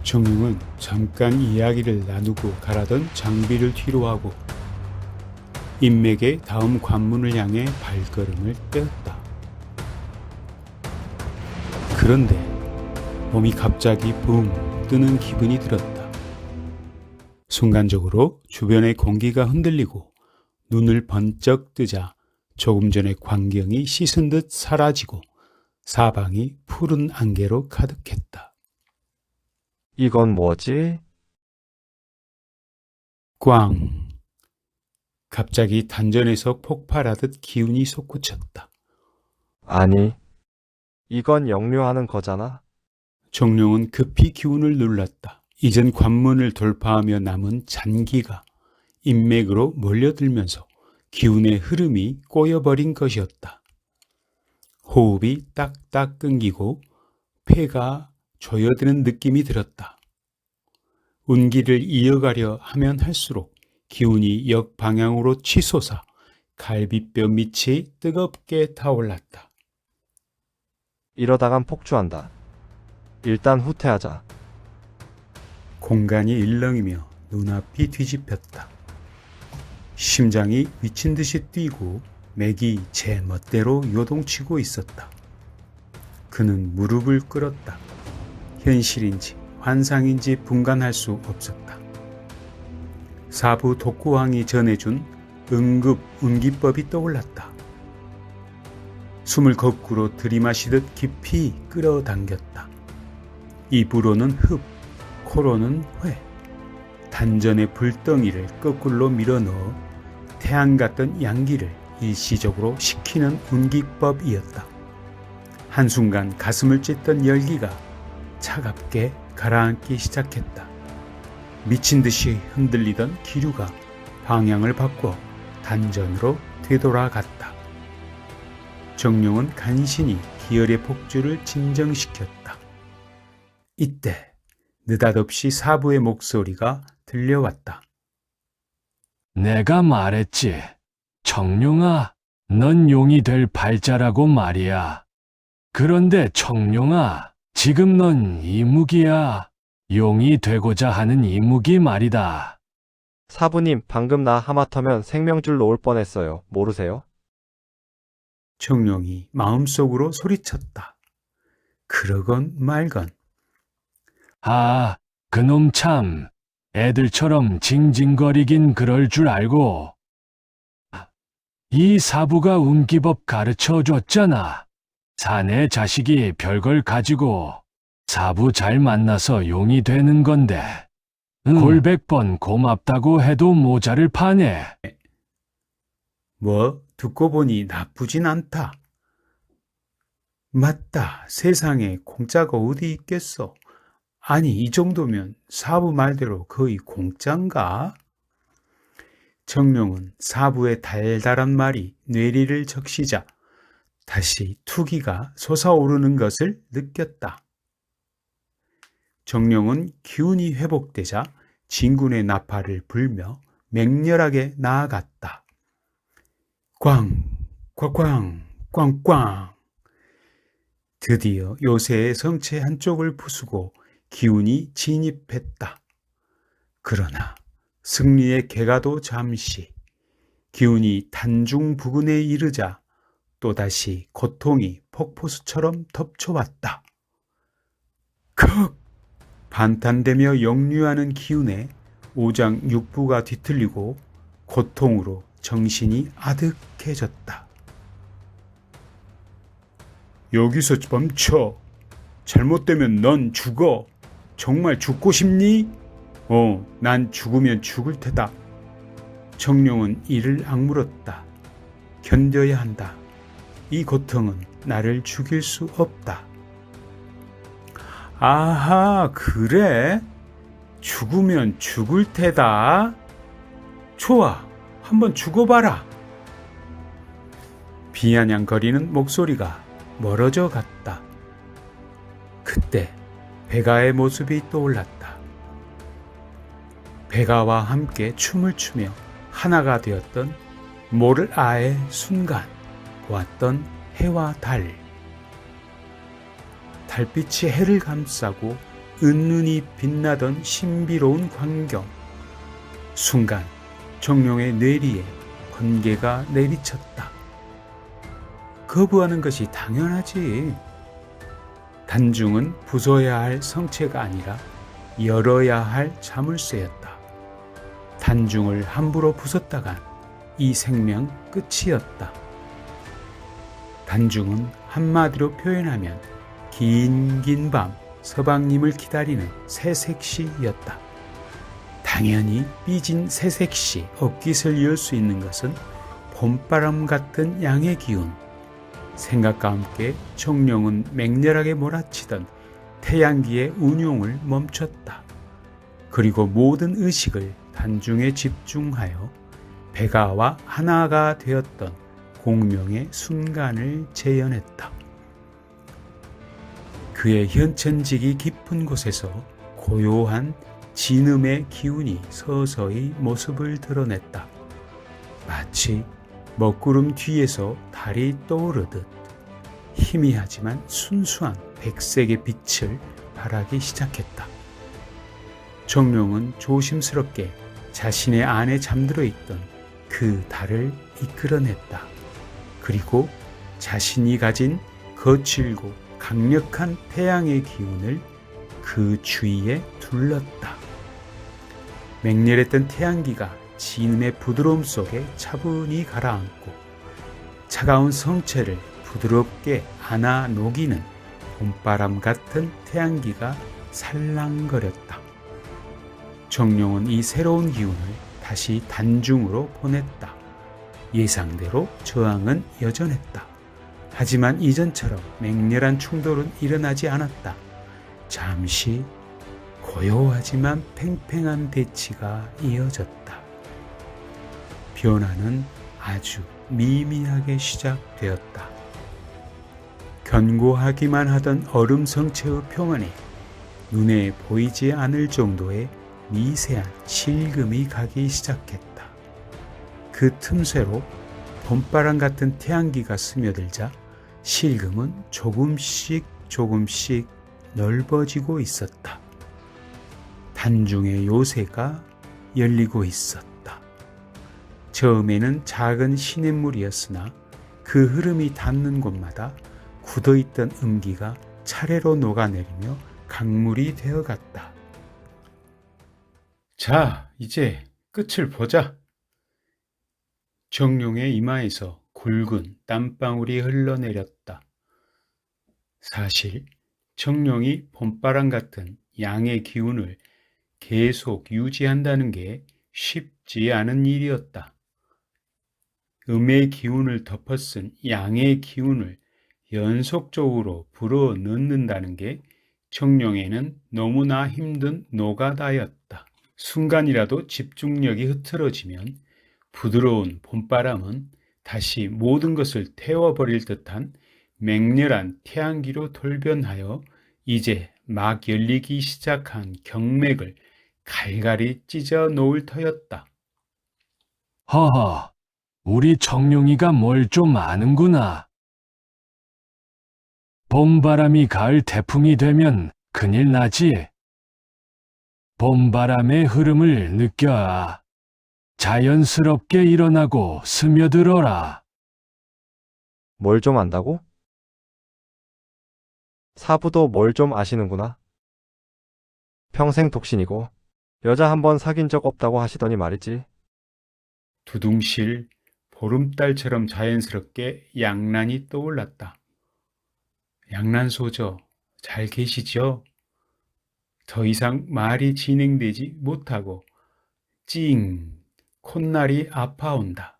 정룡은 잠깐 이야기를 나누고 가라던 장비를 뒤로하고 인맥의 다음 관문을 향해 발걸음을 떼었다. 그런데 몸이 갑자기 붕 뜨는 기분이 들었다. 순간적으로 주변의 공기가 흔들리고 눈을 번쩍 뜨자 조금 전의 광경이 씻은 듯 사라지고 사방이 푸른 안개로 가득했다. 이건 뭐지? 꽝! 갑자기 단전에서 폭발하듯 기운이 솟구쳤다. 아니, 이건 역류하는 거잖아. 정룡은 급히 기운을 눌렀다. 이젠 관문을 돌파하며 남은 잔기가 인맥으로 몰려들면서 기운의 흐름이 꼬여버린 것이었다. 호흡이 딱딱 끊기고 폐가 조여드는 느낌이 들었다. 운기를 이어가려 하면 할수록 기운이 역방향으로 치솟아 갈비뼈 밑이 뜨겁게 타올랐다. 이러다간 폭주한다. 일단 후퇴하자. 공간이 일렁이며 눈앞이 뒤집혔다. 심장이 미친 듯이 뛰고 맥이 제 멋대로 요동치고 있었다. 그는 무릎을 꿇었다. 현실인지 환상인지 분간할 수 없었다. 사부 독구왕이 전해준 응급 운기법이 떠올랐다. 숨을 거꾸로 들이마시듯 깊이 끌어당겼다. 입으로는 흡, 코로는 회. 단전의 불덩이를 거꾸로 밀어넣어 태양 같던 양기를 일시적으로 식히는 운기법이었다. 한순간 가슴을 찢던 열기가 차갑게 가라앉기 시작했다. 미친 듯이 흔들리던 기류가 방향을 바꿔 단전으로 되돌아갔다. 정룡은 간신히 기혈의 폭주를 진정시켰다. 이때 느닷없이 사부의 목소리가 들려왔다. 내가 말했지. 청룡아, 넌 용이 될 발자라고 말이야. 그런데 청룡아, 지금 넌 이무기야. 용이 되고자 하는 이무기 말이다. 사부님, 방금 나 하마터면 생명줄 놓을 뻔했어요. 모르세요? 정룡이 마음속으로 소리쳤다. 그러건 말건. 아, 그놈 참, 애들처럼 징징거리긴 그럴 줄 알고. 이 사부가 운기법 가르쳐 줬잖아. 사내 자식이 별걸 가지고 사부 잘 만나서 용이 되는 건데. 골백번 고맙다고 해도 모자를 파네. 뭐 듣고 보니 나쁘진 않다. 맞다. 세상에 공짜가 어디 있겠어. 아니 이 정도면 사부 말대로 거의 공짜인가? 정룡은 사부의 달달한 말이 뇌리를 적시자 다시 투기가 솟아오르는 것을 느꼈다. 정룡은 기운이 회복되자 진군의 나팔을 불며 맹렬하게 나아갔다. 꽝, 꽝꽝, 꽝꽝. 드디어 요새의 성체 한쪽을 부수고 기운이 진입했다. 그러나 승리의 개가도 잠시 기운이 단중 부근에 이르자 또다시 고통이 폭포수처럼 덮쳐왔다. 컥! 반탄되며 역류하는 기운에 오장 육부가 뒤틀리고 고통으로 정신이 아득해졌다. 여기서 멈춰. 잘못되면 넌 죽어. 정말 죽고 싶니? 난 죽으면 죽을 테다. 정룡은 이를 악물었다. 견뎌야 한다. 이 고통은 나를 죽일 수 없다. 아하, 그래? 죽으면 죽을 테다. 좋아, 한번 죽어봐라. 비아냥거리는 목소리가 멀어져 갔다. 그때 베가의 모습이 떠올랐다. 베가와 함께 춤을 추며 하나가 되었던 모르아의 순간 보았던 해와 달. 달빛이 해를 감싸고 은은히 빛나던 신비로운 광경. 순간 정룡의 뇌리에 번개가 내리쳤다. 거부하는 것이 당연하지. 단중은 부숴야 할 성체가 아니라 열어야 할 자물쇠였다. 단중을 함부로 부쉈다간 이 생명 끝이었다. 단중은 한마디로 표현하면 긴 밤 서방님을 기다리는 새색시였다. 당연히 삐진 새색시 옷깃을 열 수 있는 것은 봄바람 같은 양의 기운. 생각과 함께 정룡은 맹렬하게 몰아치던 태양기의 운용을 멈췄다. 그리고 모든 의식을 단중에 집중하여 백아와 하나가 되었던 공명의 순간을 재현했다. 그의 현천지기 깊은 곳에서 고요한 진음의 기운이 서서히 모습을 드러냈다. 마치 먹구름 뒤에서 달이 떠오르듯 희미하지만 순수한 백색의 빛을 발하기 시작했다. 정룡은 조심스럽게 자신의 안에 잠들어 있던 그 달을 이끌어냈다. 그리고 자신이 가진 거칠고 강력한 태양의 기운을 그 주위에 둘렀다. 맹렬했던 태양기가 진음의 부드러움 속에 차분히 가라앉고 차가운 성체를 부드럽게 안아 녹이는 봄바람 같은 태양기가 살랑거렸다. 정룡은 이 새로운 기운을 다시 단중으로 보냈다. 예상대로 저항은 여전했다. 하지만 이전처럼 맹렬한 충돌은 일어나지 않았다. 잠시 고요하지만 팽팽한 대치가 이어졌다. 변화는 아주 미미하게 시작되었다. 견고하기만 하던 얼음 성체의 표면에 눈에 보이지 않을 정도의 미세한 실금이 가기 시작했다. 그 틈새로 봄바람 같은 태양기가 스며들자 실금은 조금씩 넓어지고 있었다. 단중의 요새가 열리고 있었다. 처음에는 작은 시냇물이었으나 그 흐름이 닿는 곳마다 굳어있던 음기가 차례로 녹아내리며 강물이 되어갔다. 자, 이제 끝을 보자. 정룡의 이마에서 굵은 땀방울이 흘러내렸다. 사실 정룡이 봄바람 같은 양의 기운을 계속 유지한다는 게 쉽지 않은 일이었다. 음의 기운을 덮어쓴 양의 기운을 연속적으로 불어 넣는다는 게 정룡에는 너무나 힘든 노가다였다. 순간이라도 집중력이 흐트러지면 부드러운 봄바람은 다시 모든 것을 태워버릴 듯한 맹렬한 태양기로 돌변하여 이제 막 열리기 시작한 경맥을 갈갈이 찢어 놓을 터였다. 허허, 우리 정룡이가 뭘 좀 아는구나. 봄바람이 가을 태풍이 되면 큰일 나지. 봄바람의 흐름을 느껴 자연스럽게 일어나고 스며들어라. 뭘 좀 안다고? 사부도 뭘 좀 아시는구나. 평생 독신이고 여자 한 번 사귄 적 없다고 하시더니 말이지. 두둥실 보름달처럼 자연스럽게 양란이 떠올랐다. 양란소저 잘 계시죠? 더 이상 말이 진행되지 못하고 찡 콧날이 아파온다.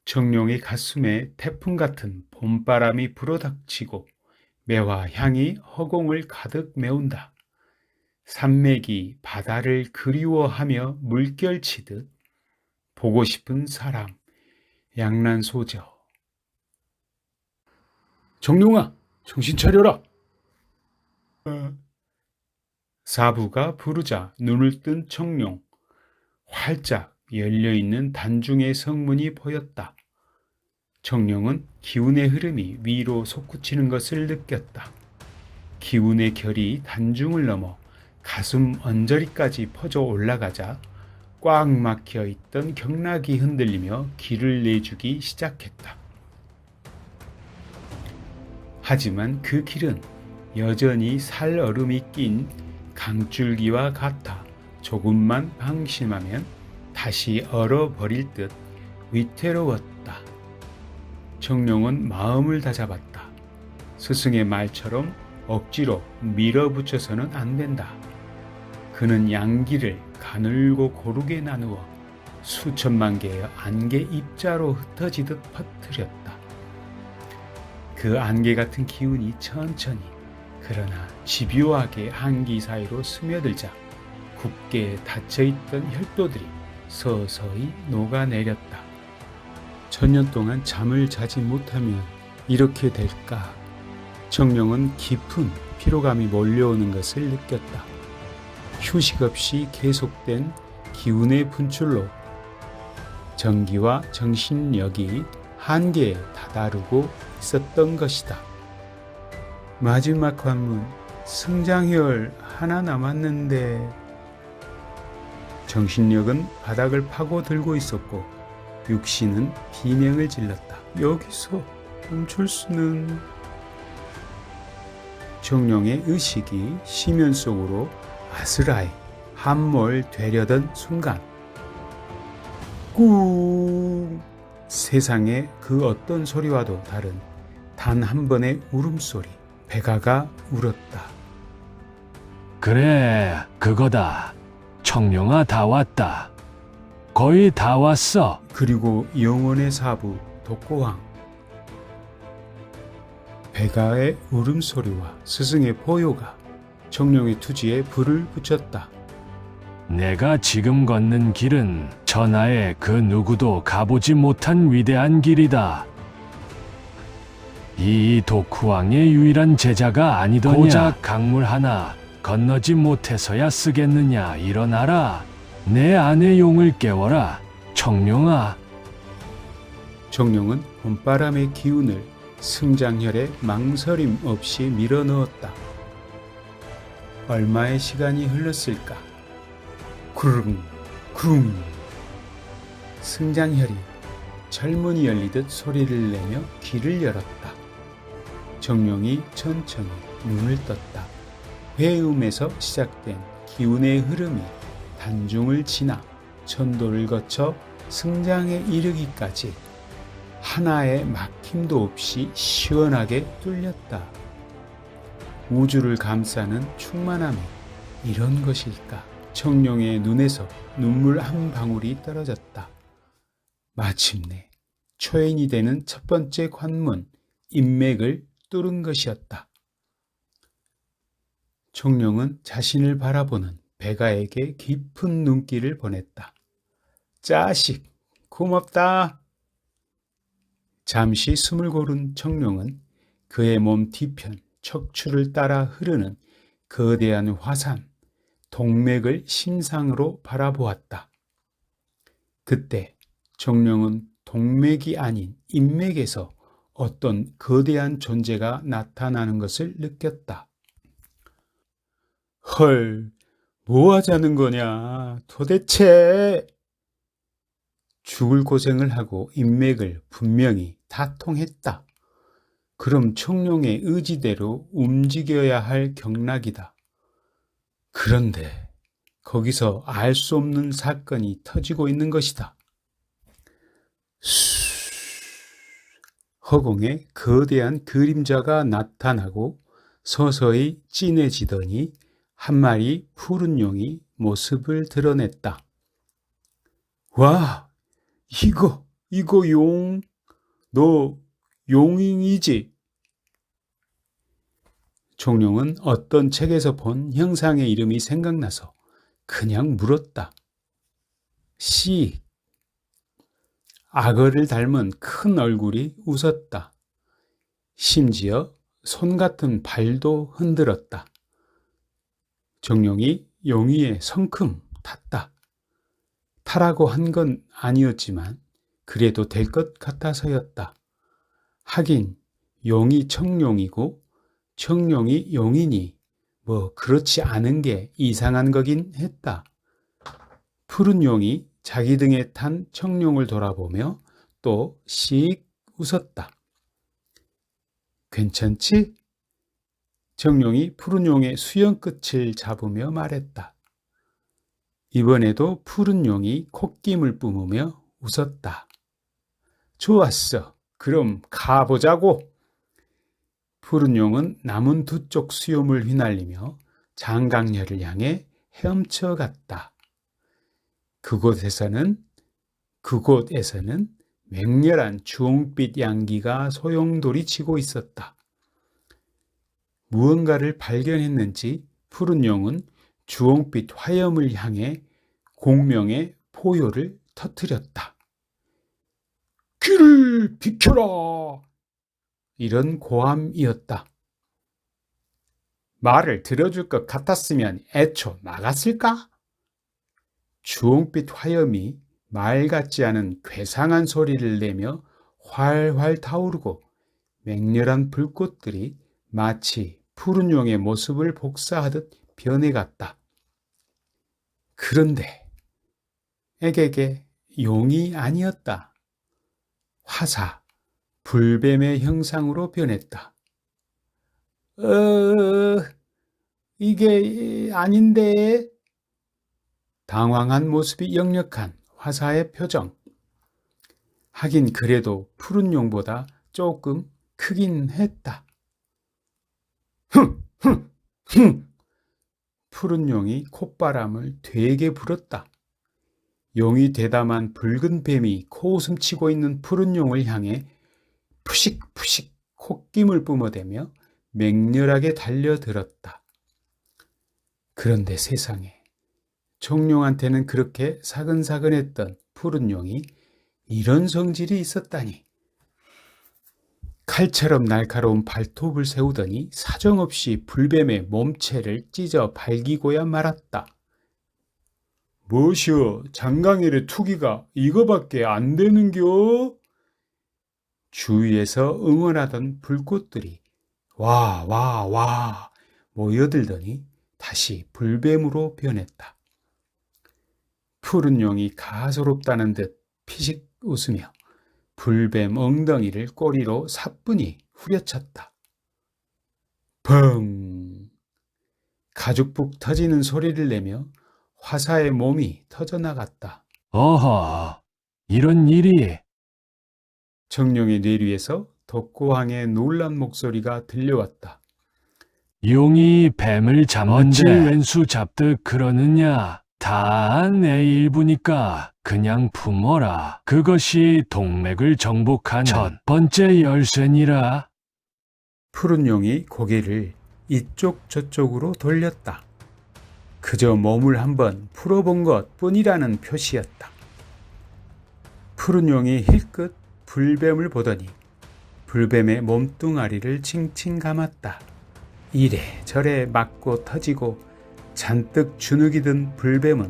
정룡의 가슴에 태풍 같은 봄바람이 불어닥치고 매화 향이 허공을 가득 메운다. 산맥이 바다를 그리워하며 물결치듯 보고 싶은 사람, 양란소저. 정룡아, 정신 차려라. 사부가 부르자 눈을 뜬 정룡. 활짝 열려있는 단중의 성문이 보였다. 정룡은 기운의 흐름이 위로 솟구치는 것을 느꼈다. 기운의 결이 단중을 넘어 가슴 언저리까지 퍼져 올라가자 꽉 막혀 있던 경락이 흔들리며 길을 내주기 시작했다. 하지만 그 길은 여전히 살얼음이 낀 강줄기와 같아 조금만 방심하면 다시 얼어버릴 듯 위태로웠다. 정룡은 마음을 다잡았다. 스승의 말처럼 억지로 밀어붙여서는 안 된다. 그는 양기를 가늘고 고르게 나누어 수천만 개의 안개 입자로 흩어지듯 퍼뜨렸다. 그 안개 같은 기운이 천천히 그러나 집요하게 한기 사이로 스며들자 굳게 닫혀있던 혈도들이 서서히 녹아내렸다. 천년 동안 잠을 자지 못하면 이렇게 될까? 정룡은 깊은 피로감이 몰려오는 것을 느꼈다. 휴식 없이 계속된 기운의 분출로 정기와 정신력이 한계에 다다르고 있었던 것이다. 마지막 관문, 승장혈 하나 남았는데. 정신력은 바닥을 파고들고 있었고 육신은 비명을 질렀다. 여기서 멈출 수는. 정룡의 의식이 심연 속으로 아스라이 함몰되려던 순간 꾹! 세상의 그 어떤 소리와도 다른 단 한 번의 울음소리. 백아가 울었다. 그래, 그거다. 청룡아, 다 왔다. 거의 다 왔어. 그리고 영원의 사부 독고왕. 백아의 울음소리와 스승의 포효가 정룡의 투지에 불을 붙였다. 내가 지금 걷는 길은 천하의 그 누구도 가보지 못한 위대한 길이다. 이 독후왕의 유일한 제자가 아니더냐. 고작 강물 하나 건너지 못해서야 쓰겠느냐. 일어나라. 내 안의 용을 깨워라. 청룡아. 정룡은 봄바람의 기운을 승장혈에 망설임 없이 밀어넣었다. 얼마의 시간이 흘렀을까? 구릉 구릉. 승장혈이 철문이 열리듯 소리를 내며 귀를 열었다. 정룡이 천천히 눈을 떴다. 회음에서 시작된 기운의 흐름이 단중을 지나 천도를 거쳐 승장에 이르기까지 하나의 막힘도 없이 시원하게 뚫렸다. 우주를 감싸는 충만함이 이런 것일까? 정룡의 눈에서 눈물 한 방울이 떨어졌다. 마침내 초인이 되는 첫 번째 관문, 인맥을 뚫은 것이었다. 정룡은 자신을 바라보는 백아에게 깊은 눈길을 보냈다. 자식, 고맙다. 잠시 숨을 고른 정룡은 그의 몸 뒤편 척추를 따라 흐르는 거대한 화산, 동맥을 심상으로 바라보았다. 그때 정룡은 동맥이 아닌 인맥에서 어떤 거대한 존재가 나타나는 것을 느꼈다. 헐, 뭐 하자는 거냐, 도대체. 죽을 고생을 하고 인맥을 분명히 다 통했다. 그럼 청룡의 의지대로 움직여야 할 경락이다. 그런데 거기서 알 수 없는 사건이 터지고 있는 것이다. 허공에 거대한 그림자가 나타나고 서서히 진해지더니 한 마리 푸른 용이 모습을 드러냈다. 와, 이거 용, 너 용인이지? 정룡은 어떤 책에서 본 형상의 이름이 생각나서 그냥 물었다. 씨. 악어를 닮은 큰 얼굴이 웃었다. 심지어 손 같은 발도 흔들었다. 정룡이 용이에 성큼 탔다. 타라고 한 건 아니었지만 그래도 될 것 같아서였다. 하긴 용이 청룡이고 청룡이 용이니 뭐 그렇지 않은 게 이상한 거긴 했다. 푸른 용이 자기 등에 탄 청룡을 돌아보며 또 씩 웃었다. 괜찮지? 청룡이 푸른 용의 수염 끝을 잡으며 말했다. 이번에도 푸른 용이 콧김을 뿜으며 웃었다. 좋았어. 그럼 가보자고. 푸른 용은 남은 두 쪽 수염을 휘날리며 장강렬을 향해 헤엄쳐 갔다. 그곳에서는 맹렬한 주홍빛 양기가 소용돌이 치고 있었다. 무언가를 발견했는지 푸른 용은 주홍빛 화염을 향해 공명의 포효를 터뜨렸다. 귀를 비켜라! 이런 고함이었다. 말을 들어줄 것 같았으면 애초 막았을까? 주홍빛 화염이 말 같지 않은 괴상한 소리를 내며 활활 타오르고 맹렬한 불꽃들이 마치 푸른 용의 모습을 복사하듯 변해갔다. 그런데 에게게 용이 아니었다. 화사, 불뱀의 형상으로 변했다. 이게 아닌데? 당황한 모습이 역력한 화사의 표정. 하긴 그래도 푸른 용보다 조금 크긴 했다. 푸른 용이 콧바람을 되게 불었다. 용이 대담한 붉은 뱀이 코웃음 치고 있는 푸른 용을 향해 푸식푸식 콧김을 뿜어대며 맹렬하게 달려들었다. 그런데 세상에, 청룡한테는 그렇게 사근사근했던 푸른 용이 이런 성질이 있었다니. 칼처럼 날카로운 발톱을 세우더니 사정없이 불뱀의 몸체를 찢어 발기고야 말았다. 뭐시여, 장강일의 투기가 이거밖에 안 되는겨? 주위에서 응원하던 불꽃들이 와 모여들더니 다시 불뱀으로 변했다. 푸른 용이 가소롭다는 듯 피식 웃으며 불뱀 엉덩이를 꼬리로 사뿐히 후려쳤다. 펑! 가죽북 터지는 소리를 내며 화사의 몸이 터져나갔다. 어허, 이런 일이. 청룡의 뇌리에서 덕고항의 놀란 목소리가 들려왔다. 용이 뱀을 잡는지 왼수 잡듯 그러느냐. 다 내 일부니까 그냥 품어라. 그것이 동맥을 정복하는 첫 번째 열쇠니라. 푸른 용이 고개를 이쪽 저쪽으로 돌렸다. 그저 몸을 한번 풀어본 것 뿐이라는 표시였다. 푸른 용이 힐끗 불뱀을 보더니 불뱀의 몸뚱아리를 칭칭 감았다. 이래저래 맞고 터지고 잔뜩 주눅이 든 불뱀은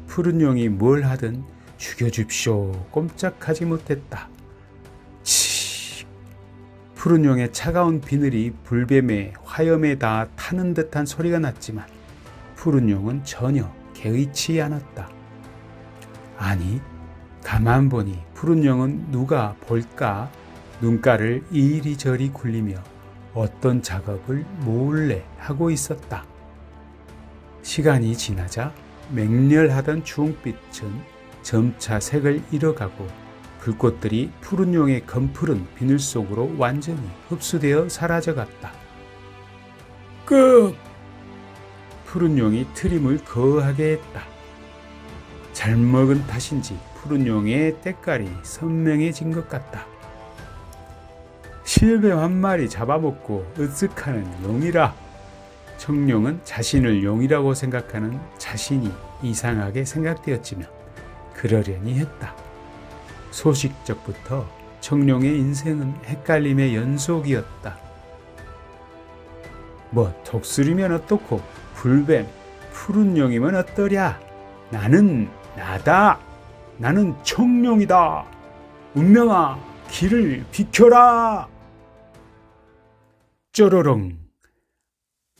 푸른 용이 뭘 하든 죽여줍쇼 꼼짝하지 못했다. 치! 푸른 용의 차가운 비늘이 불뱀의 화염에 닿아 타는 듯한 소리가 났지만 푸른 용은 전혀 개의치 않았다. 아니, 가만 보니 푸른 용은 누가 볼까 눈가를 이리저리 굴리며 어떤 작업을 몰래 하고 있었다. 시간이 지나자 맹렬하던 주홍빛은 점차 색을 잃어가고 불꽃들이 푸른 용의 검푸른 비늘 속으로 완전히 흡수되어 사라져갔다. 끝! 푸른 용이 트림을 거하게 했다. 잘 먹은 탓인지 푸른 용의 때깔이 선명해진 것 같다. 실뱀 한 마리 잡아먹고 으쓱하는 용이라. 청룡은 자신을 용이라고 생각하는 자신이 이상하게 생각되었지만 그러려니 했다. 소식적부터 청룡의 인생은 헷갈림의 연속이었다. 뭐 독수리면 어떻고 불뱀, 푸른 용이면 어떠랴. 나는 나다. 나는 청룡이다. 운명아, 길을 비켜라. 쪼로롱.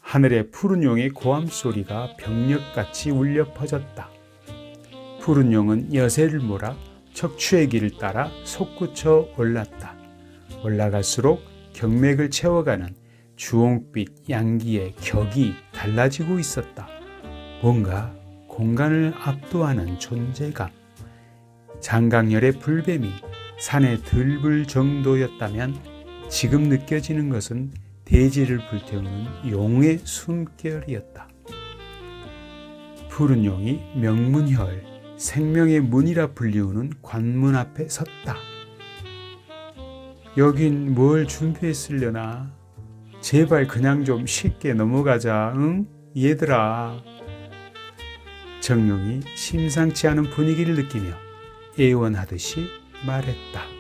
하늘에 푸른 용의 고함 소리가 병력같이 울려 퍼졌다. 푸른 용은 여새를 몰아 척추의 길을 따라 솟구쳐 올랐다. 올라갈수록 경맥을 채워가는 주홍빛 양기의 격이 달라지고 있었다. 뭔가 공간을 압도하는 존재감. 장강열의 불뱀이 산에 들불 정도였다면 지금 느껴지는 것은 대지를 불태우는 용의 숨결이었다. 푸른 용이 명문혈, 생명의 문이라 불리우는 관문 앞에 섰다. 여긴 뭘 준비했으려나? 제발 그냥 좀 쉽게 넘어가자, 응? 얘들아. 정룡이 심상치 않은 분위기를 느끼며 애원하듯이 말했다.